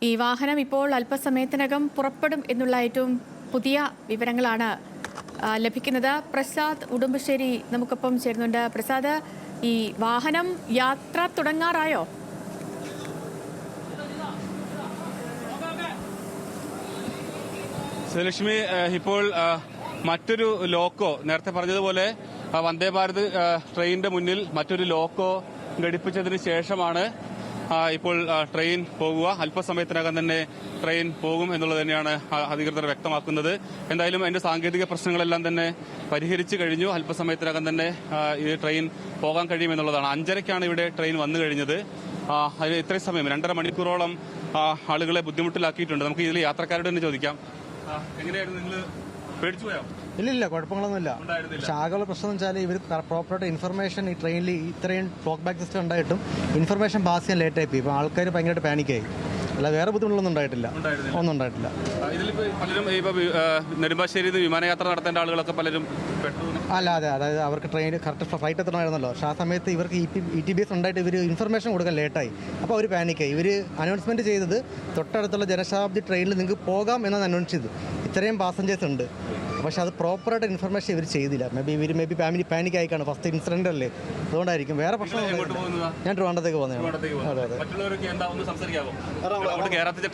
ഈ വാഹനം ഇപ്പോൾ അല്പസമയത്തിനകം പുറപ്പെടും എന്നുള്ള ഏറ്റവും പുതിയ വിവരങ്ങളാണ് ലഭിക്കുന്നത്. പ്രസാദ് ഉടുമ്പശ്ശേരി നമുക്കൊപ്പം ചേരുന്നുണ്ട്. പ്രസാദ്, ഈ വാഹനം യാത്ര തുടങ്ങാറായോ? ലക്ഷ്മി, ഇപ്പോൾ മറ്റൊരു ലോക്കോ, നേരത്തെ പറഞ്ഞതുപോലെ വന്ദേ ഭാരത് ട്രെയിനിന്റെ മുന്നിൽ മറ്റൊരു ലോക്കോ ഘടിപ്പിച്ചതിന് ശേഷമാണ് ഇപ്പോൾ ട്രെയിൻ പോകുക. അല്പസമയത്തിനകം തന്നെ ട്രെയിൻ പോകും എന്നുള്ളത് തന്നെയാണ് അധികൃതർ വ്യക്തമാക്കുന്നത്. എന്തായാലും അതിന്റെ സാങ്കേതിക പ്രശ്നങ്ങളെല്ലാം തന്നെ പരിഹരിച്ചു കഴിഞ്ഞു. അല്പസമയത്തിനകം തന്നെ ഈ ട്രെയിൻ പോകാൻ കഴിയുമെന്നുള്ളതാണ്. 5:30ക്കാണ് ഇവിടെ ട്രെയിൻ വന്നു കഴിഞ്ഞത്. അതിന് ഇത്രയും സമയം 2.5 മണിക്കൂറോളം ആളുകളെ ബുദ്ധിമുട്ടിലാക്കിയിട്ടുണ്ട്. നമുക്ക് ഇതിൽ യാത്രക്കാരോട് തന്നെ ചോദിക്കാം. എങ്ങനെയായിരുന്നു, നിങ്ങൾ പേടിച്ചു പോയോ? ഇല്ല, കുഴപ്പങ്ങളൊന്നുമില്ല. പക്ഷെ ആകെയുള്ള പ്രശ്നം എന്ന് വെച്ചാൽ ഇവർ പ്രോപ്പറായിട്ട് ഇൻഫർമേഷൻ ഈ ട്രെയിനിൽ ഇത്രയും ടോക്ക് ബാക്ക് സിസ്റ്റം ഉണ്ടായിട്ടും ഇൻഫർമേഷൻ പാസ് ചെയ്യാൻ ലേറ്റായി പോയി. ഇപ്പോൾ ആൾക്കാർ ഭയങ്കരമായിട്ട് പാനിക്കായി. അല്ല, വേറെ ബുദ്ധിമുട്ടൊന്നും ഉണ്ടായിട്ടില്ല. ഇതിലിപ്പോൾ പലരും നെടുമ്പാശ്ശേരി വിമാനയാത്ര നടത്തേണ്ട ആളുകളൊക്കെ പലരും അല്ല, അതായത് അവർക്ക് ട്രെയിൻ കറക്റ്റ് ഫ്ലൈറ്റ് എത്തണമായിരുന്നല്ലോ. പക്ഷേ ആ സമയത്ത് ഇവർക്ക് ETBS ഉണ്ടായിട്ട് ഇവർ ഇൻഫർമേഷൻ കൊടുക്കാൻ ലേറ്റായി. അപ്പോൾ അവർ പാനിക്കായി. ഇവർ അനൗൺസ്മെന്റ് ചെയ്തത് തൊട്ടടുത്തുള്ള ജനശതാബ്ദി ട്രെയിനിൽ നിങ്ങൾക്ക് പോകാം എന്നാണ് അനൗൺസ് ചെയ്തത്. ഇത്രയും പാസഞ്ചേഴ്സ് ഉണ്ട്, പക്ഷെ അത് പ്രോപ്പറായിട്ട് ഇൻഫർമേഷൻ ഇവർ ചെയ്തില്ല. മേ ബി ഫാമിലി പാനിക് ആയിക്കാണ്. ഫസ്റ്റ് ഇൻസിഡന്റ് അല്ലേ, അതുകൊണ്ടായിരിക്കും. വേറെ പ്രശ്നം. ഞാൻ ട്രിവാൻഡ്രത്തേക്ക് പോകുന്നത്.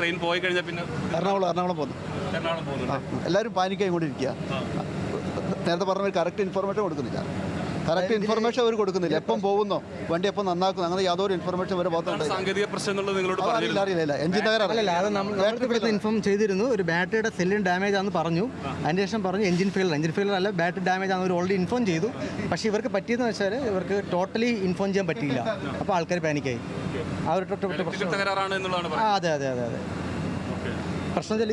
ട്രെയിൻ പോയി കഴിഞ്ഞാൽ പിന്നെ എറണാകുളം പോകുന്നു. എല്ലാവരും പാനിക്കായി കൊണ്ടിരിക്കുക. നേരത്തെ പറഞ്ഞ കറക്റ്റ് ഇൻഫർമേഷൻ കൊടുക്കുന്നില്ല. കറക്റ്റ് ഇൻഫർമേഷൻ അവർ കൊടുക്കുന്നില്ല. എപ്പം പോകുന്നോ, വണ്ടി എപ്പം നന്നാക്കുന്നു, അങ്ങനെ യാതൊരു ഇൻഫർമേഷൻ അവർ പോകുന്നുണ്ട്. സാങ്കേതിക പ്രശ്നം അറിയില്ല. എഞ്ചിൻ തകരാറല്ല, അത് നമ്മൾ ഇൻഫോം ചെയ്തിരുന്നു. ഒരു ബാറ്ററിയുടെ സെല്ലിന് ഡാമേജ് ആണെന്ന് പറഞ്ഞു. അതിന് ശേഷം പറഞ്ഞു എഞ്ചിൻ ഫെയിലർ അല്ല, ബാറ്ററി ഡാമേജ് ആണെന്ന് ഓൾറെഡി ഇൻഫോം ചെയ്തു. പക്ഷേ ഇവർക്ക് പറ്റിയെന്ന് വെച്ചാൽ ഇവർക്ക് ടോട്ടലി ഇൻഫോം ചെയ്യാൻ പറ്റിയില്ല. അപ്പോൾ ആൾക്കാർ പാനിക്കായി. ആ ഒരു അതെ പ്രശ്നം ഇതിൽ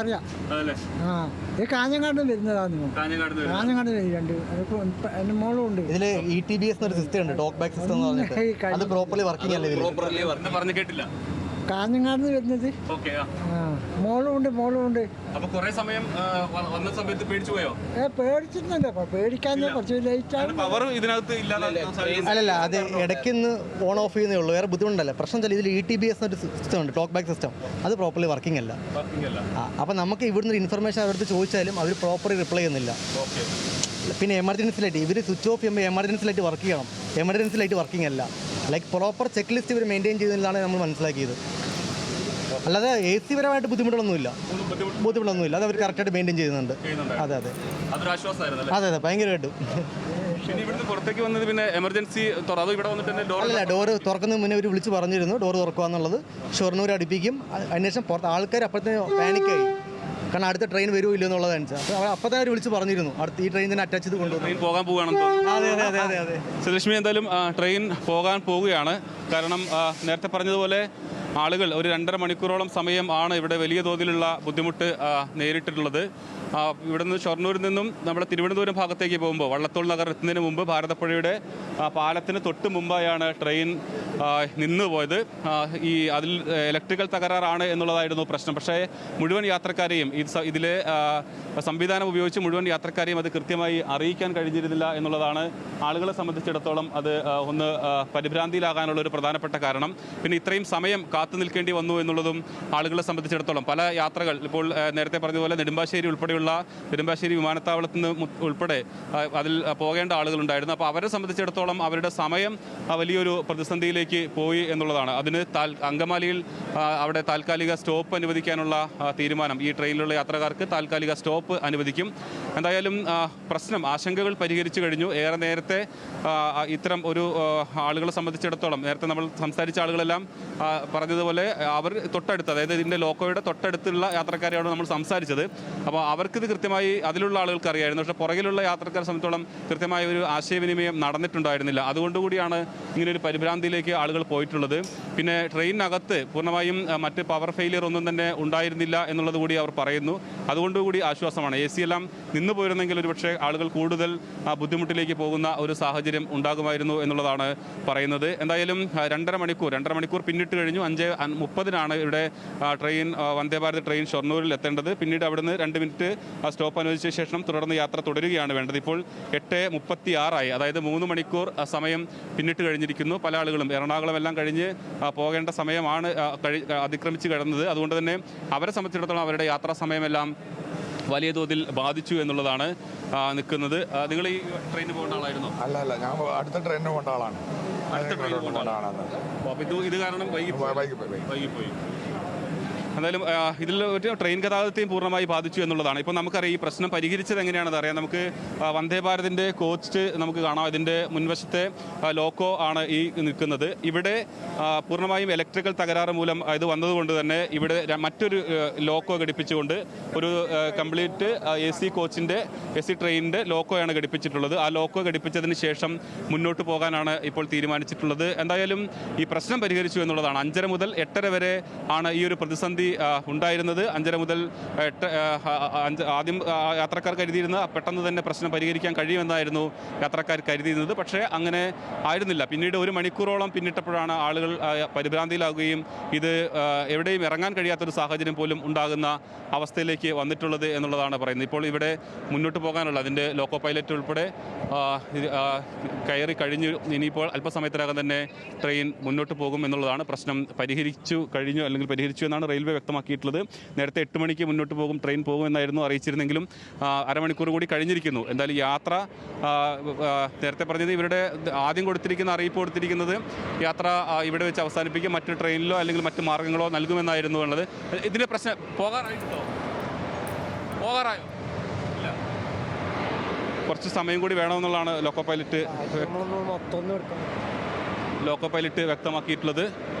അറിയാം. ഈ കാഞ്ഞങ്ങാട് വരുന്നതാണ്. കാഞ്ഞങ്ങാട് രണ്ട് എൻ്റെ മോളും ഉണ്ട്. ഇതിൽ ETBS എന്നൊരു സിസ്റ്റം ഉണ്ട്, ടോക്ക് ബാക്ക് സിസ്റ്റം എന്ന് പറഞ്ഞിട്ട്. അത് പ്രോപ്പർലി വർക്കിംഗ് അല്ല. പറഞ്ഞു കേട്ടില്ല. കാഞ്ഞങ്ങാട് വരുന്നത് മോളും ഉണ്ട്. അപ്പൊ കുറെ സമയം വന്ന സമയത്ത് പേടിച്ചു പോയോ? പേടിച്ചിരുന്നല്ലോ. പേടിക്കാൻ കുറച്ച് ലേറ്റ് ആണ്. പവർ ഇതിനകത്ത് അല്ലല്ല, അത് ഇടയ്ക്കൊന്ന് ഓൺ ഓഫ് ചെയ്യുന്നേ ഉള്ളൂ. വേറെ ബുദ്ധിമുട്ടല്ല. പ്രശ്നം വെച്ചാൽ ഇതിൽ ETBS എന്നൊരു സിസ്റ്റം ഉണ്ട്, ടോക്ക് ബാക്ക് സിസ്റ്റം. അത് പ്രോപ്പർലി വർക്കിംഗ് അല്ല. അപ്പം നമുക്ക് ഇവിടുന്ന് ഇൻഫർമേഷൻ അവർക്ക് ചോദിച്ചാലും അവർ പ്രോപ്പർലി റിപ്ലൈ ചെയ്യുന്നില്ല. പിന്നെ എമർജൻസി ലൈറ്റ് ഇവർ സ്വിച്ച് ഓഫ് ചെയ്യുമ്പോൾ എമർജൻസി ലൈറ്റ് വർക്ക് ചെയ്യണം. എമർജൻസി ലൈറ്റ് വർക്കിംഗ് അല്ല. ലൈക്ക് പ്രോപ്പർ ചെക്ക് ലിസ്റ്റ് ഇവർ മെയിൻറ്റെയിൻ ചെയ്യുന്നതിലാണ് നമ്മൾ മനസ്സിലാക്കിയത്. അല്ലാതെ AC പരമായിട്ട് ബുദ്ധിമുട്ടൊന്നുമില്ല. അത് അവർ കറക്റ്റായിട്ട് മെയിൻറ്റെയിൻ ചെയ്യുന്നുണ്ട്. അതെ ഭയങ്കരമായിട്ടും. പിന്നെ എമർജൻസി അല്ല, ഡോറ് തുറക്കുന്നതിന് മുന്നേ അവർ വിളിച്ച് പറഞ്ഞിരുന്നു ഡോറ് തുറക്കുക എന്നുള്ളത്. ഷൊർണൂർ അടുപ്പിക്കും. അതിനുശേഷം പുറത്ത് ആൾക്കാർ അപ്പോഴത്തെ പാനിക്കായി. കാരണം അടുത്ത ട്രെയിൻ വരുമോ ഇല്ലയോ എന്നുള്ളത് അനുസരിച്ച്. അപ്പോൾ അപ്പോൾ തന്നെ അവർ വിളിച്ച് പറഞ്ഞിരുന്നു അടുത്ത ഈ ട്രെയിൻ തന്നെ അറ്റാച്ച് ചെയ്ത് കൊണ്ടുപോകും. പോകാൻ പോവുകയാണെന്ന്. അതെ. സുലക്ഷ്മി, എന്തായാലും ട്രെയിൻ പോകാൻ പോവുകയാണ്. കാരണം നേരത്തെ പറഞ്ഞതുപോലെ ആളുകൾ ഒരു 2.5 മണിക്കൂറോളം സമയം ആണ് ഇവിടെ വലിയ തോതിലുള്ള ബുദ്ധിമുട്ട് നേരിട്ടിട്ടുള്ളത്. ഇവിടെ നിന്ന് ഷൊർണൂരിൽ നിന്നും നമ്മുടെ തിരുവനന്തപുരം ഭാഗത്തേക്ക് പോകുമ്പോൾ വള്ളത്തോൾ നഗർ എത്തുന്നതിന് മുമ്പ് ഭാരതപ്പുഴയുടെ പാലത്തിന് തൊട്ട് മുമ്പായാണ് ട്രെയിൻ നിന്ന് പോയത്. അതിൽ ഇലക്ട്രിക്കൽ തകരാറാണ് എന്നുള്ളതായിരുന്നു പ്രശ്നം. പക്ഷേ മുഴുവൻ യാത്രക്കാരെയും ഇതിലെ സംവിധാനം ഉപയോഗിച്ച് മുഴുവൻ യാത്രക്കാരെയും അത് കൃത്യമായി അറിയിക്കാൻ കഴിഞ്ഞിരുന്നില്ല എന്നുള്ളതാണ് ആളുകളെ സംബന്ധിച്ചിടത്തോളം അത് ഒന്ന് പരിഭ്രാന്തിയിലാകാനുള്ള ഒരു പ്രധാനപ്പെട്ട കാരണം. പിന്നെ ഇത്രയും സമയം കാത്തു നിൽക്കേണ്ടി വന്നു എന്നുള്ളതും ആളുകളെ സംബന്ധിച്ചിടത്തോളം പല യാത്രകൾ ഇപ്പോൾ നേരത്തെ പറഞ്ഞതുപോലെ നെടുമ്പാശ്ശേരി വിമാനത്താവളത്തിൽ നിന്ന് ഉൾപ്പെടെ അതിൽ പോകേണ്ട ആളുകളുണ്ടായിരുന്നു. അപ്പോൾ അവരെ സംബന്ധിച്ചിടത്തോളം അവരുടെ സമയം വലിയൊരു പ്രതിസന്ധിയിലേക്ക് പോയി എന്നുള്ളതാണ്. അതിന് അങ്കമാലിയിൽ അവിടെ താൽക്കാലിക സ്റ്റോപ്പ് അനുവദിക്കാനുള്ള തീരുമാനം, ഈ ട്രെയിനിലുള്ള യാത്രക്കാർക്ക് താൽക്കാലിക സ്റ്റോപ്പ് അനുവദിക്കും. എന്തായാലും ആശങ്കകൾ പരിഹരിച്ചു കഴിഞ്ഞു. ഏറെ നേരത്തെ ഇത്തരം ഒരു ആളുകളെ സംബന്ധിച്ചിടത്തോളം നേരത്തെ നമ്മൾ സംസാരിച്ച ആളുകളെല്ലാം പറഞ്ഞതുപോലെ അവർ തൊട്ടടുത്ത്, അതായത് ഇതിൻ്റെ ലോക്കോയുടെ തൊട്ടടുത്തുള്ള യാത്രക്കാരെയാണ് നമ്മൾ സംസാരിച്ചത്. അപ്പോൾ അവർക്കിത് കൃത്യമായി അതിലുള്ള ആളുകൾക്ക് അറിയായിരുന്നു. പക്ഷേ പുറകിലുള്ള യാത്രക്കാരെ സംബന്ധിച്ചോളം കൃത്യമായ ഒരു ആശയവിനിമയം നടന്നിട്ടുണ്ടായിരുന്നില്ല. അതുകൊണ്ടുകൂടിയാണ് ഇങ്ങനെയൊരു പരിഭ്രാന്തിയിലേക്ക് ആളുകൾ പോയിട്ടുള്ളത്. പിന്നെ ട്രെയിനകത്ത് പൂർണ്ണമായും മറ്റ് പവർ ഫെയിലിയർ ഒന്നും തന്നെ ഉണ്ടായിരുന്നില്ല എന്നുള്ളത് കൂടി അവർ പറയുന്നു. അതുകൊണ്ടുകൂടി ആശ്വാസമാണ്. AC എല്ലാം നിന്ന് പോയിരുന്നെങ്കിൽ ഒരുപക്ഷെ ആളുകൾ കൂടുതൽ ബുദ്ധിമുട്ടിലേക്ക് പോകുന്ന ഒരു സാഹചര്യം ഉണ്ടാകുമായിരുന്നു എന്നുള്ളതാണ് പറയുന്നത്. എന്തായാലും 2.5 മണിക്കൂർ പിന്നിട്ട് കഴിഞ്ഞു. 5:30 ഇവിടെ ട്രെയിൻ വന്ദേ ഭാരത് ട്രെയിൻ ഷൊർണൂരിൽ എത്തേണ്ടത്. പിന്നീട് അവിടുന്ന് 2 മിനിറ്റ് സ്റ്റോപ്പ് അനുവദിച്ച ശേഷം തുടർന്ന് യാത്ര തുടരുകയാണ് വേണ്ടത്. ഇപ്പോൾ 8:36 അതായത് 3 മണിക്കൂർ സമയം പിന്നിട്ട് കഴിഞ്ഞിരിക്കുന്നു. പല ആളുകളും എറണാകുളം എല്ലാം കഴിഞ്ഞ് പോകേണ്ട സമയമാണ് അതിക്രമിച്ച് കിടന്നത്. അതുകൊണ്ട് തന്നെ അവരെ സംബന്ധിച്ചിടത്തോളം അവരുടെ യാത്രാ സമയമെല്ലാം വലിയ തോതിൽ ബാധിച്ചു എന്നുള്ളതാണ് നിൽക്കുന്നത്. നിങ്ങൾ ഈ ട്രെയിനിന് പോകേണ്ട ആളായിരുന്നോ? അല്ല, ഞാൻ അടുത്ത ട്രെയിനിന് പോകേണ്ട ആളാണ്. ഇത് കാരണം വൈകിപ്പോയി. എന്തായാലും ഇതിൽ ഒരു ട്രെയിൻ ഗതാഗതത്തെയും പൂർണ്ണമായി ബാധിച്ചു എന്നുള്ളതാണ്. ഇപ്പോൾ നമുക്കറിയാം ഈ പ്രശ്നം പരിഹരിച്ചത് എങ്ങനെയാണെന്ന് അറിയാം. നമുക്ക് വന്ദേ ഭാരതിൻ്റെ കോച്ച് നമുക്ക് കാണാം. ഇതിൻ്റെ മുൻവശത്തെ ലോക്കോ ആണ് ഈ നിൽക്കുന്നത്. ഇവിടെ പൂർണ്ണമായും ഇലക്ട്രിക്കൽ തകരാറ് മൂലം ഇത് വന്നതുകൊണ്ട് തന്നെ ഇവിടെ മറ്റൊരു ലോക്കോ ഘടിപ്പിച്ചുകൊണ്ട് ഒരു കംപ്ലീറ്റ് AC കോച്ചിൻ്റെ AC ട്രെയിനിൻ്റെ ലോക്കോയാണ് ഘടിപ്പിച്ചിട്ടുള്ളത്. ആ ലോക്കോ ഘടിപ്പിച്ചതിന് ശേഷം മുന്നോട്ട് പോകാനാണ് ഇപ്പോൾ തീരുമാനിച്ചിട്ടുള്ളത്. എന്തായാലും ഈ പ്രശ്നം പരിഹരിച്ചു എന്നുള്ളതാണ്. 5:30 മുതൽ 8:30 വരെ ആണ് ഈ ഒരു പ്രതിസന്ധി ഉണ്ടായിരുന്നത്. 5:30 മുതൽ 8 ആദ്യം യാത്രക്കാർ കരുതിയിരുന്ന പെട്ടെന്ന് തന്നെ പ്രശ്നം പരിഹരിക്കാൻ കഴിയുമെന്നായിരുന്നു യാത്രക്കാർ കരുതിയിരുന്നത്. പക്ഷേ അങ്ങനെ ആയിരുന്നില്ല. പിന്നീട് 1 മണിക്കൂറോളം പിന്നിട്ടപ്പോഴാണ് ആളുകൾ പരിഭ്രാന്തിയിലാവുകയും ഇത് എവിടെയും ഇറങ്ങാൻ കഴിയാത്തൊരു സാഹചര്യം പോലും ഉണ്ടാകുന്ന അവസ്ഥയിലേക്ക് വന്നിട്ടുള്ളത് എന്നുള്ളതാണ് പറയുന്നത്. ഇപ്പോൾ ഇവിടെ മുന്നോട്ട് പോകാനുള്ള അതിൻ്റെ ലോക്കോ പൈലറ്റ് ഉൾപ്പെടെ കയറി കഴിഞ്ഞു. ഇനിയിപ്പോൾ അല്പസമയത്തിനകം തന്നെ ട്രെയിൻ മുന്നോട്ട് പോകും എന്നുള്ളതാണ്. പ്രശ്നം പരിഹരിച്ചു കഴിഞ്ഞു അല്ലെങ്കിൽ പരിഹരിച്ചു എന്നാണ് റെയിൽവേ വ്യക്തമാക്കിയിട്ടുള്ളത്. നേരത്തെ 8 മണിക്ക് മുന്നോട്ട് പോകും ട്രെയിൻ പോകുമെന്നായിരുന്നു അറിയിച്ചിരുന്നെങ്കിലും അരമണിക്കൂർ കൂടി കഴിഞ്ഞിരിക്കുന്നു. എന്തായാലും യാത്ര നേരത്തെ പറഞ്ഞത് ഇവരുടെ ആദ്യം അറിയിപ്പ് കൊടുത്തിരിക്കുന്നത് യാത്ര ഇവിടെ വെച്ച് അവസാനിപ്പിക്കുക, മറ്റു ട്രെയിനിലോ അല്ലെങ്കിൽ മറ്റു മാർഗ്ഗങ്ങളോ നൽകുമെന്നായിരുന്നു ഉള്ളത്. ഇതിൻ്റെ പ്രശ്നം പോകാറായോ? ഇല്ല, കുറച്ച് സമയം കൂടി വേണമെന്നുള്ളതാണ് ലോക്കോ പൈലറ്റ് വ്യക്തമാക്കിയിട്ടുള്ളത്.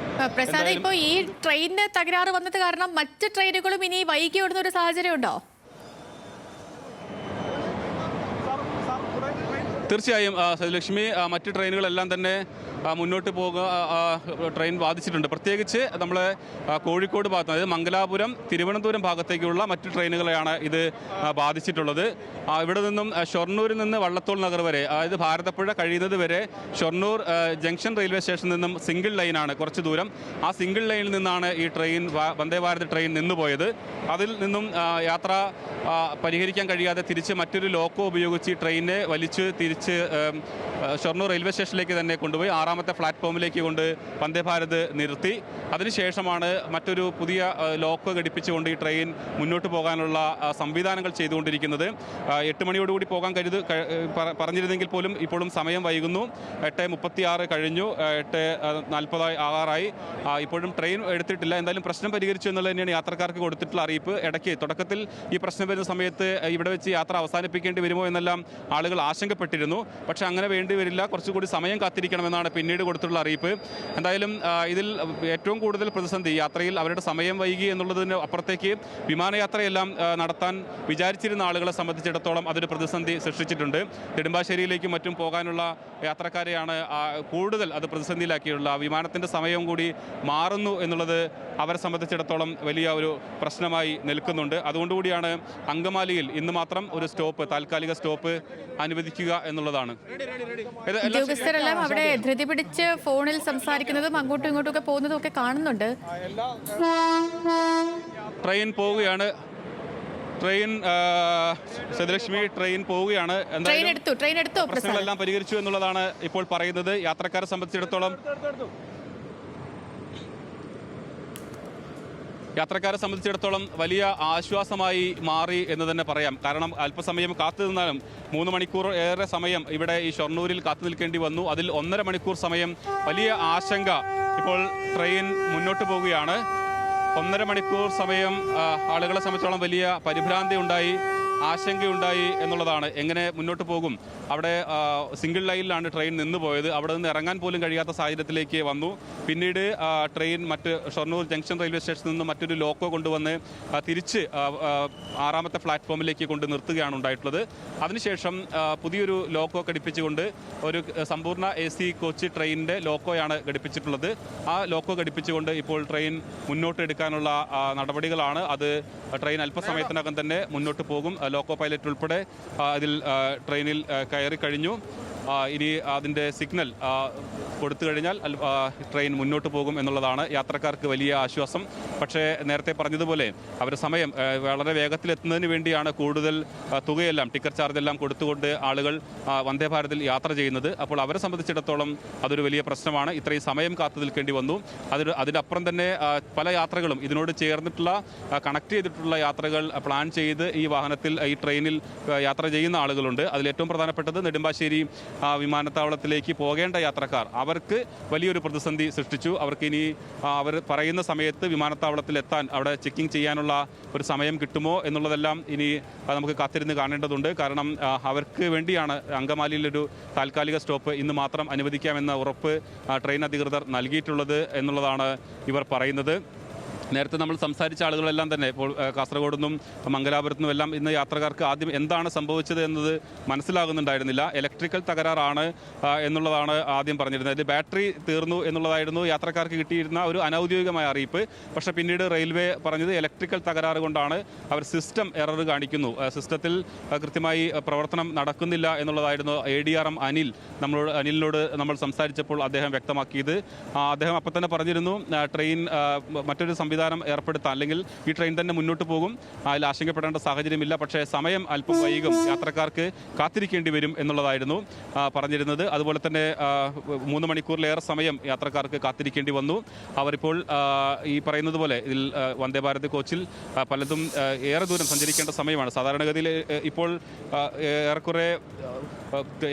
പ്രസാദ്, ഇപ്പോൾ ഈ ട്രെയിനിന് തകരാറ് വന്നത് കാരണം മറ്റ് ട്രെയിനുകളും ഇനി വൈകി ഓടുന്ന ഒരു സാഹചര്യം ഉണ്ടോ? തീർച്ചയായും ലക്ഷ്മി, മറ്റ് ട്രെയിനുകളെല്ലാം തന്നെ മുന്നോട്ട് ട്രെയിൻ ബാധിച്ചിട്ടുണ്ട്. പ്രത്യേകിച്ച് നമ്മൾ കോഴിക്കോട് ഭാഗത്ത്, അതായത് മംഗലാപുരം തിരുവനന്തപുരം ഭാഗത്തേക്കുള്ള മറ്റ് ട്രെയിനുകളെയാണ് ഇത് ബാധിച്ചിട്ടുള്ളത്. ഇവിടെ നിന്നും ഷൊർണൂരിൽ നിന്ന് വള്ളത്തോൾ നഗർ വരെ, അതായത് ഭാരതപ്പുഴ കഴിയുന്നത് വരെ ഷൊർണൂർ ജംഗ്ഷൻ റെയിൽവേ സ്റ്റേഷനിൽ നിന്നും സിംഗിൾ ലൈനാണ്, കുറച്ച് ദൂരം. ആ സിംഗിൾ ലൈനിൽ നിന്നാണ് ഈ ട്രെയിൻ വന്ദേ ഭാരത് ട്രെയിൻ നിന്നുപോയത്. അതിൽ നിന്നും യാത്ര പരിഹരിക്കാൻ കഴിയാതെ തിരിച്ച് മറ്റൊരു ലോക്കോ ഉപയോഗിച്ച് ഈ ട്രെയിനെ വലിച്ച് തിരിച്ച് ഷൊർണൂർ റെയിൽവേ സ്റ്റേഷനിലേക്ക് തന്നെ കൊണ്ടുപോയി 6ാമത്തെ പ്ലാറ്റ്ഫോമിലേക്ക് കൊണ്ട് വന്ദേ ഭാരത് നിർത്തി. അതിനുശേഷമാണ് മറ്റൊരു പുതിയ ലോക്കോ ഘടിപ്പിച്ചുകൊണ്ട് ഈ ട്രെയിൻ മുന്നോട്ട് പോകാനുള്ള സംവിധാനങ്ങൾ ചെയ്തുകൊണ്ടിരിക്കുന്നത്. 8 മണിയോടുകൂടി പോകാൻ പറഞ്ഞിരുന്നെങ്കിൽ പോലും ഇപ്പോഴും സമയം വൈകുന്നു. 8:36 കഴിഞ്ഞു, 8:40 ആകാറായി. ഇപ്പോഴും ട്രെയിൻ എടുത്തിട്ടില്ല. എന്തായാലും പ്രശ്നം പരിഹരിച്ചു എന്നുള്ളത് തന്നെയാണ് യാത്രക്കാർക്ക് കൊടുത്തിട്ടുള്ള അറിയിപ്പ്. ഇടയ്ക്ക് തുടക്കത്തിൽ ഈ പ്രശ്നം വരുന്ന സമയത്ത് ഇവിടെ വെച്ച് യാത്ര അവസാനിപ്പിക്കേണ്ടി വരുമോ എന്നെല്ലാം ആളുകൾ ആശങ്കപ്പെട്ടിരുന്നു. പക്ഷേ അങ്ങനെ വേണ്ടി വരില്ല, കുറച്ചുകൂടി സമയം കാത്തിരിക്കണമെന്നാണ് പിന്നീട് കൊടുത്തിട്ടുള്ള അറിയിപ്പ്. എന്തായാലും ഇതിൽ ഏറ്റവും കൂടുതൽ പ്രതിസന്ധി യാത്രയിൽ അവരുടെ സമയം വൈകി എന്നുള്ളതിന് അപ്പുറത്തേക്ക് വിമാനയാത്രയെല്ലാം നടത്താൻ വിചാരിച്ചിരുന്ന ആളുകളെ സംബന്ധിച്ചിടത്തോളം അതൊരു പ്രതിസന്ധി സൃഷ്ടിച്ചിട്ടുണ്ട്. നെടുമ്പാശ്ശേരിയിലേക്കും മറ്റും പോകാനുള്ള യാത്രക്കാരെയാണ് കൂടുതൽ അത് പ്രതിസന്ധിയിലാക്കിയുള്ള. വിമാനത്തിൻ്റെ സമയവും കൂടി മാറുന്നു എന്നുള്ളത് അവരെ സംബന്ധിച്ചിടത്തോളം വലിയ ഒരു പ്രശ്നമായി നിൽക്കുന്നുണ്ട്. അതുകൊണ്ടുകൂടിയാണ് അങ്കമാലിയിൽ ഇന്ന് മാത്രം ഒരു താൽക്കാലിക സ്റ്റോപ്പ് അനുവദിക്കുക എന്നുള്ളതാണ്. ഉദ്യോഗസ്ഥരെല്ലാം അവിടെ ധൃതി പിടിച്ച് ഫോണിൽ സംസാരിക്കുന്നതും അങ്ങോട്ടും ഇങ്ങോട്ടും ഒക്കെ പോകുന്നതും ഒക്കെ കാണുന്നുണ്ട്. ട്രെയിൻ പോവുകയാണ്. സദലക്ഷ്മി, ട്രെയിൻ പോവുകയാണ്. പ്രശ്നങ്ങളെല്ലാം പരിഹരിച്ചു എന്നുള്ളതാണ് ഇപ്പോൾ പറയുന്നത്. യാത്രക്കാരെ സംബന്ധിച്ചിടത്തോളം വലിയ ആശ്വാസമായി മാറി എന്ന് തന്നെ പറയാം. കാരണം അല്പസമയം കാത്തു നിന്നാലും 3 മണിക്കൂർ ഏറെ സമയം ഇവിടെ ഈ ഷൊർണൂരിൽ കാത്തു നിൽക്കേണ്ടി വന്നു. അതിൽ 1.5 മണിക്കൂർ സമയം വലിയ ആശങ്ക. ഇപ്പോൾ ട്രെയിൻ മുന്നോട്ട് പോവുകയാണ്. 1.5 മണിക്കൂർ സമയം ആളുകളെ സംബന്ധിച്ചോളം വലിയ പരിഭ്രാന്തി ഉണ്ടായി, ആശങ്കയുണ്ടായി എന്നുള്ളതാണ്. എങ്ങനെ മുന്നോട്ട് പോകും? അവിടെ സിംഗിൾ ലൈനിലാണ് ട്രെയിൻ നിന്ന് പോയത്. അവിടെ നിന്ന് ഇറങ്ങാൻ പോലും കഴിയാത്ത സാഹചര്യത്തിലേക്ക് വന്നു. പിന്നീട് ട്രെയിൻ ഷൊർണൂർ ജംഗ്ഷൻ റെയിൽവേ സ്റ്റേഷനിൽ നിന്ന് മറ്റൊരു ലോക്കോ കൊണ്ടുവന്ന് തിരിച്ച് 6ാമത്തെ പ്ലാറ്റ്ഫോമിലേക്ക് കൊണ്ട് നിർത്തുകയാണ് ഉണ്ടായിട്ടുള്ളത്. അതിനുശേഷം പുതിയൊരു ലോക്കോ ഘടിപ്പിച്ചുകൊണ്ട് ഒരു സമ്പൂർണ്ണ AC കോച്ച് ട്രെയിനിൻ്റെ ലോക്കോയാണ് ഘടിപ്പിച്ചിട്ടുള്ളത്. ആ ലോക്കോ ഘടിപ്പിച്ചുകൊണ്ട് ഇപ്പോൾ ട്രെയിൻ മുന്നോട്ട് എടുക്കാനുള്ള നടപടികളാണ്. അത് ട്രെയിൻ അല്പസമയത്തിനകം തന്നെ മുന്നോട്ട് പോകും. ലോക്കോ പൈലറ്റ് ഉൾപ്പെടെ അതിൽ ട്രെയിനിൽ കയറി കഴിഞ്ഞു. ഇനി അതിൻ്റെ സിഗ്നൽ കൊടുത്തു കഴിഞ്ഞാൽ ട്രെയിൻ മുന്നോട്ട് പോകും എന്നുള്ളതാണ് യാത്രക്കാർക്ക് വലിയ ആശ്വാസം. പക്ഷേ നേരത്തെ പറഞ്ഞതുപോലെ അവർ സമയം വളരെ വേഗത്തിലെത്തുന്നതിന് വേണ്ടിയാണ് കൂടുതൽ തുകയെല്ലാം ടിക്കറ്റ് ചാർജ് എല്ലാം കൊടുത്തുകൊണ്ട് ആളുകൾ വന്ദേ ഭാരതിൽ യാത്ര ചെയ്യുന്നത്. അപ്പോൾ അവരെ സംബന്ധിച്ചിടത്തോളം അതൊരു വലിയ പ്രശ്നമാണ്. ഇത്രയും സമയം കാത്തു നിൽക്കേണ്ടി വന്നു. അതിനപ്പുറം തന്നെ പല യാത്രകളും ഇതിനോട് ചേർന്നിട്ടുള്ള കണക്ട് ചെയ്തിട്ടുള്ള യാത്രകൾ പ്ലാൻ ചെയ്ത് ഈ വാഹനത്തിൽ ഈ ട്രെയിനിൽ യാത്ര ചെയ്യുന്ന ആളുകളുണ്ട്. അതിലേറ്റവും പ്രധാനപ്പെട്ടത് നെടുമ്പാശ്ശേരി വിമാനത്താവളത്തിലേക്ക് പോകേണ്ട യാത്രക്കാർ, അവർക്ക് വലിയൊരു പ്രതിസന്ധി സൃഷ്ടിച്ചു. അവർക്ക് ഇനി അവർ പറയുന്ന സമയത്ത് വിമാനത്താവളത്തിൽ എത്താൻ അവിടെ ചെക്കിംഗ് ചെയ്യാനുള്ള ഒരു സമയം കിട്ടുമോ എന്നുള്ളതെല്ലാം ഇനി നമുക്ക് കാത്തിരുന്ന് കാണേണ്ടതുണ്ട്. കാരണം അവർക്ക് വേണ്ടിയാണ് അങ്കമാലിയിലൊരു താൽക്കാലിക സ്റ്റോപ്പ് ഇന്ന് മാത്രം അനുവദിക്കാമെന്ന ഉറപ്പ് ട്രെയിൻ അധികൃതർ നൽകിയിട്ടുള്ളത് എന്നുള്ളതാണ് ഇവർ പറയുന്നത്. നേരത്തെ നമ്മൾ സംസാരിച്ച ആളുകളെല്ലാം തന്നെ ഇപ്പോൾ കാസർഗോഡ് നിന്നും മംഗലാപുരത്തു നിന്നും എല്ലാം ഇന്ന് യാത്രക്കാർക്ക് ആദ്യം എന്താണ് സംഭവിച്ചത് എന്നത് മനസ്സിലാകുന്നുണ്ടായിരുന്നില്ല. ഇലക്ട്രിക്കൽ തകരാറാണ് എന്നുള്ളതാണ് ആദ്യം പറഞ്ഞിരുന്നത്. ബാറ്ററി തീർന്നു എന്നുള്ളതായിരുന്നു യാത്രക്കാർക്ക് കിട്ടിയിരുന്ന ഒരു അനൗദ്യോഗികമായ അറിയിപ്പ്. പക്ഷേ പിന്നീട് റെയിൽവേ പറഞ്ഞത് ഇലക്ട്രിക്കൽ തകരാറ് കൊണ്ടാണ്, അവർ സിസ്റ്റം എറർ കാണിക്കുന്നു, സിസ്റ്റത്തിൽ കൃത്യമായി പ്രവർത്തനം നടക്കുന്നില്ല എന്നുള്ളതായിരുന്നു ADRM അനിലിനോട് നമ്മൾ സംസാരിച്ചപ്പോൾ അദ്ദേഹം വ്യക്തമാക്കിയത്. അദ്ദേഹം അപ്പം തന്നെ പറഞ്ഞിരുന്നു ട്രെയിൻ മറ്റൊരു സംവിധാനം ഏർപ്പെടുത്താം, അല്ലെങ്കിൽ ഈ ട്രെയിൻ തന്നെ മുന്നോട്ട് പോകും, അതിൽ ആശങ്കപ്പെടേണ്ട സാഹചര്യമില്ല. പക്ഷേ സമയം അല്പം വൈകും, യാത്രക്കാർക്ക് കാത്തിരിക്കേണ്ടി വരും എന്നുള്ളതായിരുന്നു പറഞ്ഞിരുന്നത്. അതുപോലെ തന്നെ 3 മണിക്കൂറിലേറെ സമയം യാത്രക്കാർക്ക് കാത്തിരിക്കേണ്ടി വന്നു. അവരിപ്പോൾ ഈ പറയുന്നത് പോലെ ഇതിൽ വന്ദേ ഭാരത് കോച്ചിൽ പലതും ഏറെ ദൂരം സഞ്ചരിക്കേണ്ട സമയമാണ്. സാധാരണഗതിയിൽ ഇപ്പോൾ ഏറെക്കുറെ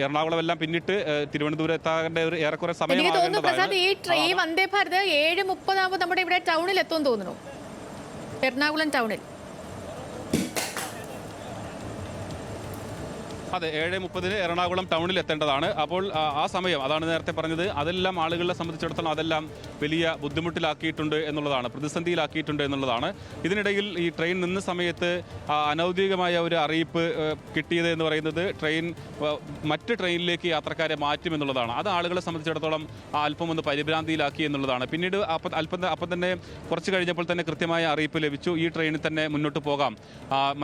എറണാകുളം എല്ലാം പിന്നിട്ട് തിരുവനന്തപുരം എത്താൻ ഒരു ഏറെക്കുറെ സമയം. എനിക്ക് തോന്നുന്നു പ്രസാദ്, ഈ ട്രെയിൻ വന്ദേ ഭാരത് 7:30 നമ്മുടെ ഇവിടെ ടൗണിൽ എത്തുമെന്ന് തോന്നുന്നു, എറണാകുളം ടൗണിൽ. അതെ, 7:30 എറണാകുളം ടൗണിൽ എത്തേണ്ടതാണ്. അപ്പോൾ ആ സമയം, അതാണ് നേരത്തെ പറഞ്ഞത്, അതെല്ലാം ആളുകളെ സംബന്ധിച്ചിടത്തോളം അതെല്ലാം വലിയ ബുദ്ധിമുട്ടിലാക്കിയിട്ടുണ്ട് എന്നുള്ളതാണ്, പ്രതിസന്ധിയിലാക്കിയിട്ടുണ്ട് എന്നുള്ളതാണ്. ഇതിനിടയിൽ ഈ ട്രെയിൻ നിന്ന സമയത്ത് അനൗദ്യോഗികമായ ഒരു അറിയിപ്പ് കിട്ടിയത് എന്ന് പറയുന്നത് ട്രെയിൻ മറ്റ് ട്രെയിനിലേക്ക് യാത്രക്കാരെ മാറ്റുമെന്നുള്ളതാണ്. അത് ആളുകളെ സംബന്ധിച്ചിടത്തോളം അല്പം ഒന്ന് പരിഭ്രാന്തിയിലാക്കി എന്നുള്ളതാണ്. പിന്നീട് അപ്പം തന്നെ കുറച്ച് കഴിഞ്ഞപ്പോൾ തന്നെ കൃത്യമായ അറിയിപ്പ് ലഭിച്ചു, ഈ ട്രെയിനിൽ തന്നെ മുന്നോട്ട് പോകാം,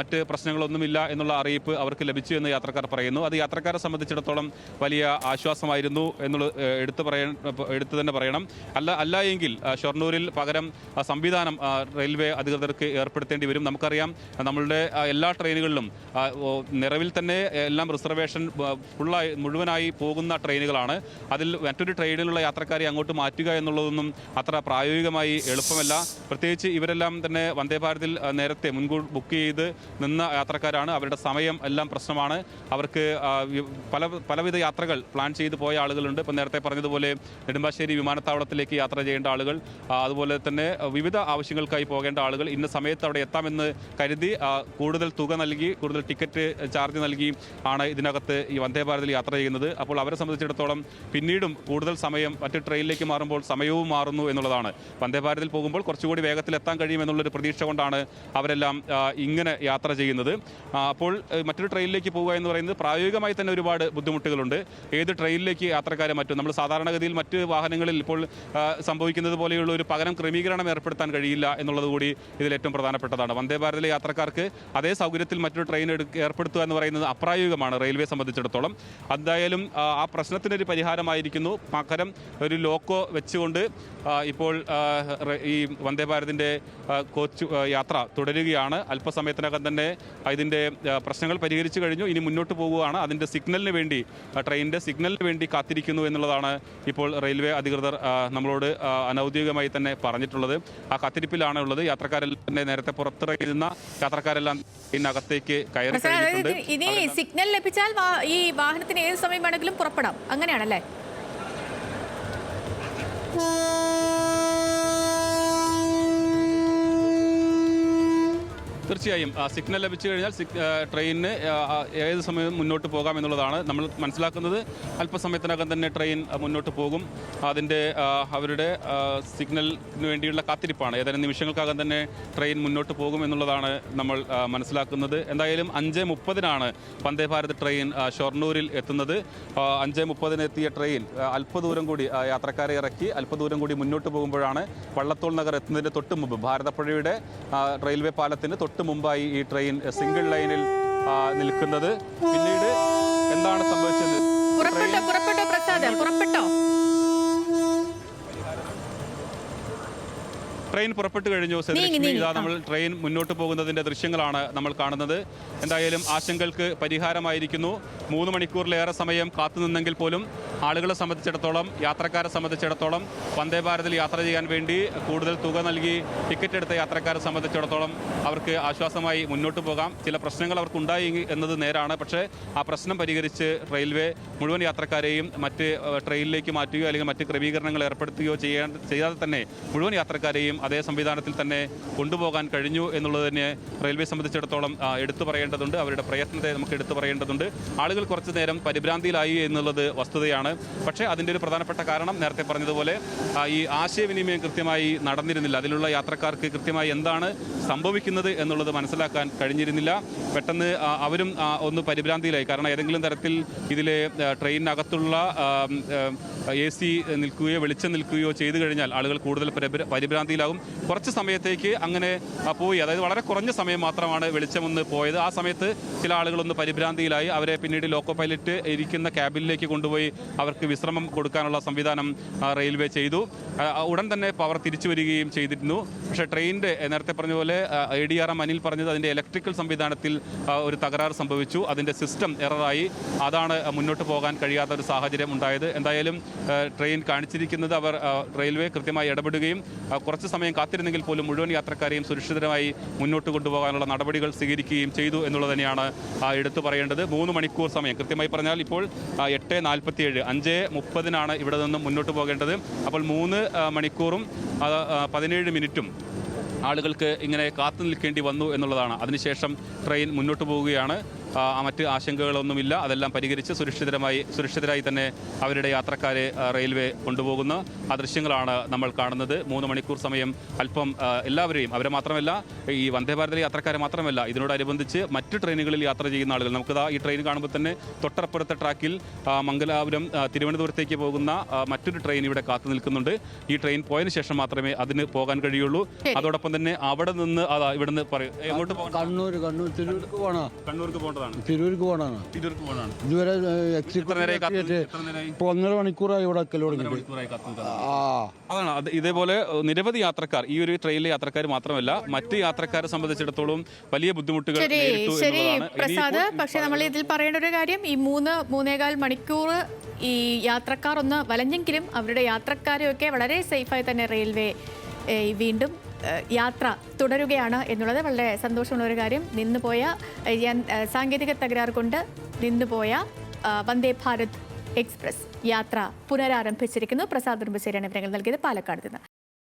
മറ്റ് പ്രശ്നങ്ങളൊന്നുമില്ല എന്നുള്ള അറിയിപ്പ് അവർക്ക് ലഭിച്ചു എന്ന് യാത്രക്കാർ പറയുന്നു. അത് യാത്രക്കാരെ സംബന്ധിച്ചിടത്തോളം വലിയ ആശ്വാസമായിരുന്നു എന്നുള്ളത് എടുത്തു തന്നെ പറയണം. അല്ല എങ്കിൽ ഷൊർണൂരിൽ പകരം സംവിധാനം റെയിൽവേ അധികൃതർക്ക് ഏർപ്പെടുത്തേണ്ടി വരും. നമുക്കറിയാം നമ്മളുടെ എല്ലാ ട്രെയിനുകളിലും നിലവിൽ തന്നെ എല്ലാം റിസർവേഷൻ മുഴുവനായി പോകുന്ന ട്രെയിനുകളാണ്. അതിൽ മറ്റൊരു ട്രെയിനിലുള്ള യാത്രക്കാരെ അങ്ങോട്ട് മാറ്റുക എന്നുള്ളതൊന്നും അത്ര പ്രായോഗികമായി എളുപ്പമല്ല. പ്രത്യേകിച്ച് ഇവരെല്ലാം തന്നെ വന്ദേ ഭാരതിൽ നേരത്തെ മുൻകൂർ ബുക്ക് ചെയ്ത് നിന്ന യാത്രക്കാരാണ്. അവരുടെ സമയം എല്ലാം പ്രശ്നമാണ്. അവർക്ക് പലവിധ യാത്രകൾ പ്ലാൻ ചെയ്ത് പോയ ആളുകളുണ്ട്. ഇപ്പം നേരത്തെ പറഞ്ഞതുപോലെ നെടുമ്പാശ്ശേരി വിമാനത്താവളത്തിലേക്ക് യാത്ര ചെയ്യേണ്ട ആളുകൾ, അതുപോലെ തന്നെ വിവിധ ആവശ്യങ്ങൾക്കായി പോകേണ്ട ആളുകൾ ഇന്ന സമയത്ത് അവിടെ എത്താമെന്ന് കരുതി കൂടുതൽ തുക നൽകി, കൂടുതൽ ടിക്കറ്റ് ചാർജ് നൽകി ആണ് ഇതിനകത്ത് ഈ വന്ദേ ഭാരതിൽ യാത്ര ചെയ്യുന്നത്. അപ്പോൾ അവരെ സംബന്ധിച്ചിടത്തോളം പിന്നീടും കൂടുതൽ സമയം മറ്റ് ട്രെയിനിലേക്ക് മാറുമ്പോൾ സമയവും മാറുന്നു എന്നുള്ളതാണ്. വന്ദേ ഭാരതിൽ പോകുമ്പോൾ കുറച്ചുകൂടി വേഗത്തിൽ എത്താൻ കഴിയുമെന്നുള്ളൊരു പ്രതീക്ഷ കൊണ്ടാണ് അവരെല്ലാം ഇങ്ങനെ യാത്ര ചെയ്യുന്നത്. അപ്പോൾ മറ്റൊരു ട്രെയിനിലേക്ക് പോകുക എന്ന് പറയുന്നത് പ്രായോഗികമായി തന്നെ ഒരുപാട് ബുദ്ധിമുട്ടുകളുണ്ട്. ഏത് ട്രെയിനിലേക്ക് യാത്രക്കാരെ മാറ്റും? നമ്മൾ സാധാരണഗതിയിൽ മറ്റ് വാഹനങ്ങളിൽ ഇപ്പോൾ സംഭവിക്കുന്നത് പോലെയുള്ള ഒരു പകരം ക്രമീകരണം ഏർപ്പെടുത്താൻ കഴിയില്ല എന്നുള്ളത് കൂടി ഇതിൽ ഏറ്റവും പ്രധാനപ്പെട്ടതാണ്. വന്ദേ ഭാരതിലെ യാത്രക്കാർക്ക് അതേ സൗകര്യത്തിൽ മറ്റൊരു ട്രെയിൻ ഏർപ്പെടുത്തുക എന്ന് പറയുന്നത് അപ്രായോഗികമാണ് റെയിൽവേ സംബന്ധിച്ചിടത്തോളം. എന്തായാലും ആ പ്രശ്നത്തിനൊരു പരിഹാരമായിരിക്കുന്നു. പകരം ഒരു ലോക്കോ വെച്ചുകൊണ്ട് ഇപ്പോൾ ഈ വന്ദേ ഭാരതിൻ്റെ കോച്ച് യാത്ര തുടരുകയാണ്. അല്പസമയത്തിനകം തന്നെ ഇതിൻ്റെ പ്രശ്നങ്ങൾ പരിഹരിച്ചു കഴിഞ്ഞു. ഇനി മുന്നോട്ട് പോകുകയാണ്. അതിൻ്റെ സിഗ്നലിന് വേണ്ടി, ട്രെയിനിൻ്റെ സിഗ്നലിന് വേണ്ടി കാത്തിരിക്കുന്നു എന്നുള്ളതാണ് ഇപ്പോൾ റെയിൽവേ അധികൃതർ നമ്മളോട് അനൗദ്യോഗികമായി തന്നെ പറഞ്ഞിട്ടുള്ളത്. ആ കാത്തിരിപ്പിലാണ് ഉള്ളത്. യാത്രക്കാരെല്ലാം തന്നെ നേരത്തെ പുറത്തിറങ്ങിയിരുന്ന യാത്രക്കാരെല്ലാം ഇതിനകത്തേക്ക് കയറി കഴിഞ്ഞിട്ടുണ്ട്. ഇനി സിഗ്നൽ ലഭിച്ചാൽ ഈ വാഹനത്തിന് ഏത് സമയം വേണമെങ്കിലും പുറപ്പെടാം, അങ്ങനെയാണല്ലേ? തീർച്ചയായും സിഗ്നൽ ലഭിച്ചു കഴിഞ്ഞാൽ ട്രെയിനിന് ഏത് സമയവും മുന്നോട്ട് പോകാം എന്നുള്ളതാണ് നമ്മൾ മനസ്സിലാക്കുന്നത്. അല്പസമയത്തിനകം തന്നെ ട്രെയിൻ മുന്നോട്ട് പോകും. അതിൻ്റെ അവരുടെ സിഗ്നലിന് വേണ്ടിയുള്ള കാത്തിരിപ്പാണ്. ഏതാനും നിമിഷങ്ങൾക്കകം തന്നെ ട്രെയിൻ മുന്നോട്ട് പോകും എന്നുള്ളതാണ് നമ്മൾ മനസ്സിലാക്കുന്നത്. എന്തായാലും 5:30 വന്ദേ ഭാരത് ട്രെയിൻ ഷൊർണൂരിൽ എത്തുന്നത്. 5:30 എത്തിയ ട്രെയിൻ അല്പദൂരം കൂടി യാത്രക്കാരെ ഇറക്കി അല്പദൂരം കൂടി മുന്നോട്ട് പോകുമ്പോഴാണ് വള്ളത്തോൾ നഗർ എത്തുന്നതിന് തൊട്ട് മുമ്പ് ഭാരതപ്പുഴയുടെ റെയിൽവേ പാലത്തിന് തൊട്ട് മുമ്പായി ഈ ട്രെയിൻ സിംഗിൾ ലൈനിൽ നിൽക്കുന്നത്. പിന്നീട് എന്താണ് സംഭവിച്ചത്? പുറപ്പെട്ടോ പ്രസാദ്, പുറപ്പെട്ടോ? ട്രെയിൻ പുറപ്പെട്ടു കഴിഞ്ഞു. സേതുലക്ഷ്മി, ഇതാ നമ്മൾ ട്രെയിൻ മുന്നോട്ട് പോകുന്നതിന്റെ ദൃശ്യങ്ങളാണ് നമ്മൾ കാണുന്നത്. എന്തായാലും ആശങ്കകൾക്ക് പരിഹാരമായിരിക്കുന്നു. 3 മണിക്കൂറിലേറെ സമയം കാത്തുനിന്നെങ്കിൽ പോലും ആളുകളെ സംബന്ധിച്ചിടത്തോളം, യാത്രക്കാരെ സംബന്ധിച്ചിടത്തോളം, വന്ദേ ഭാരതിൽ യാത്ര ചെയ്യാൻ വേണ്ടി കൂടുതൽ തുക നൽകി ടിക്കറ്റ് എടുത്ത യാത്രക്കാരെ സംബന്ധിച്ചിടത്തോളം അവർക്ക് ആശ്വാസമായി മുന്നോട്ട് പോകാം. ചില പ്രശ്നങ്ങൾ അവർക്കുണ്ടായി എന്നത് നേരാണ്. പക്ഷേ ആ പ്രശ്നം പരിഹരിച്ച് റെയിൽവേ മുഴുവൻ യാത്രക്കാരെയും മറ്റ് ട്രെയിനിലേക്ക് മാറ്റുകയോ അല്ലെങ്കിൽ മറ്റ് ക്രമീകരണങ്ങൾ ഏർപ്പെടുത്തുകയോ ചെയ്യാതെ തന്നെ മുഴുവൻ യാത്രക്കാരെയും അതേ സംവിധാനത്തിൽ തന്നെ കൊണ്ടുപോകാൻ കഴിഞ്ഞു എന്നുള്ളത് തന്നെ റെയിൽവേ സംബന്ധിച്ചിടത്തോളം എടുത്തു പറയേണ്ടതുണ്ട്. അവരുടെ പ്രയത്നത്തെ നമുക്ക് എടുത്തു പറയേണ്ടതുണ്ട്. ആളുകൾ കുറച്ചു നേരം പരിഭ്രാന്തിയിലായി എന്നുള്ളത് വസ്തുതയാണ്. പക്ഷേ അതിൻ്റെ ഒരു പ്രധാനപ്പെട്ട കാരണം നേരത്തെ പറഞ്ഞതുപോലെ ഈ ആശയവിനിമയം കൃത്യമായി നടന്നിരുന്നില്ല. അതിലുള്ള യാത്രക്കാർക്ക് കൃത്യമായി എന്താണ് സംഭവിക്കുന്നത് എന്നുള്ളത് മനസ്സിലാക്കാൻ കഴിഞ്ഞിരുന്നില്ല. പെട്ടെന്ന് അവരും ഒന്ന് പരിഭ്രാന്തിയിലായി. കാരണം ഏതെങ്കിലും തരത്തിൽ ഇതിലെ ട്രെയിനിനകത്തുള്ള AC നിൽക്കുകയോ വെളിച്ചം നിൽക്കുകയോ ചെയ്തു കഴിഞ്ഞാൽ ആളുകൾ കൂടുതൽ പരിഭ്രാന്തിയിലാകും. കുറച്ച് സമയത്തേക്ക് അങ്ങനെ പോയി. അതായത് വളരെ കുറഞ്ഞ സമയം മാത്രമാണ് വെളിച്ചമൊന്ന് പോയത്. ആ സമയത്ത് ചില ആളുകളൊന്ന് പരിഭ്രാന്തിയിലായി. അവരെ പിന്നീട് ലോക്കോ പൈലറ്റ് ഇരിക്കുന്ന ക്യാബിനിലേക്ക് കൊണ്ടുപോയി അവർക്ക് വിശ്രമം കൊടുക്കാനുള്ള സംവിധാനം റെയിൽവേ ചെയ്തു. ഉടൻ തന്നെ പവർ തിരിച്ചു വരികയും ചെയ്തിരുന്നു. പക്ഷേ ട്രെയിനിൻ്റെ നേരത്തെ പറഞ്ഞ പോലെ ADRM അനിൽ പറഞ്ഞത് അതിൻ്റെ ഇലക്ട്രിക്കൽ സംവിധാനത്തിൽ ഒരു തകരാറ് സംഭവിച്ചു. അതിൻ്റെ സിസ്റ്റം എററായി. അതാണ് മുന്നോട്ട് പോകാൻ കഴിയാത്ത ഒരു സാഹചര്യം ഉണ്ടായത്. എന്തായാലും ട്രെയിൻ കാണിച്ചിരിക്കുന്നത് അവർ റെയിൽവേ കൃത്യമായി ഇടപെടുകയും കുറച്ച് സമയം കാത്തിരുന്നെങ്കിൽ പോലും മുഴുവൻ യാത്രക്കാരെയും സുരക്ഷിതമായി മുന്നോട്ട് കൊണ്ടുപോകാനുള്ള നടപടികൾ സ്വീകരിക്കുകയും ചെയ്തു എന്നുള്ളത് തന്നെയാണ് എടുത്തു പറയേണ്ടത്. 3 മണിക്കൂർ സമയം കൃത്യമായി പറഞ്ഞാൽ ഇപ്പോൾ 8:47, 5:30 ഇവിടെ നിന്നും മുന്നോട്ട് പോകേണ്ടത്. അപ്പോൾ 3 മണിക്കൂറും 17 മിനിറ്റും ആളുകൾക്ക് ഇങ്ങനെ കാത്തു നിൽക്കേണ്ടി വന്നു എന്നുള്ളതാണ്. അതിനുശേഷം ട്രെയിൻ മുന്നോട്ട് പോവുകയാണ്. മറ്റ് ആശങ്കകളൊന്നുമില്ല. അതെല്ലാം പരിഹരിച്ച് സുരക്ഷിതരായി തന്നെ അവരുടെ യാത്രക്കാരെ റെയിൽവേ കൊണ്ടുപോകുന്ന ആ ദൃശ്യങ്ങളാണ് നമ്മൾ കാണുന്നത്. 3 മണിക്കൂർ സമയം അല്പം എല്ലാവരെയും, അവരെ മാത്രമല്ല, ഈ വന്ദേ ഭാരതിലെ യാത്രക്കാരെ മാത്രമല്ല, ഇതിനോടനുബന്ധിച്ച് മറ്റ് ട്രെയിനുകളിൽ യാത്ര ചെയ്യുന്ന ആളുകൾ, നമുക്കിതാ ഈ ട്രെയിൻ കാണുമ്പോൾ തന്നെ തൊട്ടപ്പുറത്തെ ട്രാക്കിൽ മംഗലാപുരം തിരുവനന്തപുരത്തേക്ക് പോകുന്ന മറ്റൊരു ട്രെയിൻ ഇവിടെ കാത്തു നിൽക്കുന്നുണ്ട്. ഈ ട്രെയിൻ പോയതിനു ശേഷം മാത്രമേ അതിന് പോകാൻ കഴിയുള്ളൂ. അതോടൊപ്പം തന്നെ അവിടെ നിന്ന് ഇവിടുന്ന് പറയും എങ്ങോട്ട് പോകണം? കണ്ണൂർക്ക് പോകേണ്ടതാണ്. തിരൂർക്ക് പോകണമാണ്. ഇതുവരെ ഇപ്പോൾ 1.5 മണിക്കൂറായി ഇവിടെ അതാണ്. ഇതേപോലെ നിരവധി യാത്രക്കാർ, ഈ ഒരു ട്രെയിനിലെ യാത്രക്കാർ മാത്രമല്ല മറ്റ് യാത്രക്കാരെ സംബന്ധിച്ചിടത്തോളം വലിയ ബുദ്ധിമുട്ടുകൾ നേരിട്ടു എന്നുള്ളതാണ്. പ്രസാദ്, പക്ഷേ നമ്മൾ ഇതിൽ പറയേണ്ട ഒരു കാര്യം, ഈ 3-3.25 മണിക്കൂർ ഈ യാത്രക്കാർ ഒന്ന് വലഞ്ഞെങ്കിലും അവരുടെ യാത്രക്കാരെയൊക്കെ വളരെ സേഫായി തന്നെ റെയിൽവേ വീണ്ടും യാത്ര തുടരുകയാണ് എന്നുള്ളത് വളരെ സന്തോഷമുള്ള ഒരു കാര്യം. നിന്നുപോയ സാങ്കേതിക തകരാർ കൊണ്ട് നിന്നുപോയ വന്ദേ ഭാരത് എക്സ്പ്രസ് യാത്ര പുനരാരംഭിച്ചിരിക്കുന്നു. പ്രസാദ് ഉടുമ്പശ്ശേരിയാണ് വിവരങ്ങൾ നൽകിയത് പാലക്കാട് നിന്ന്.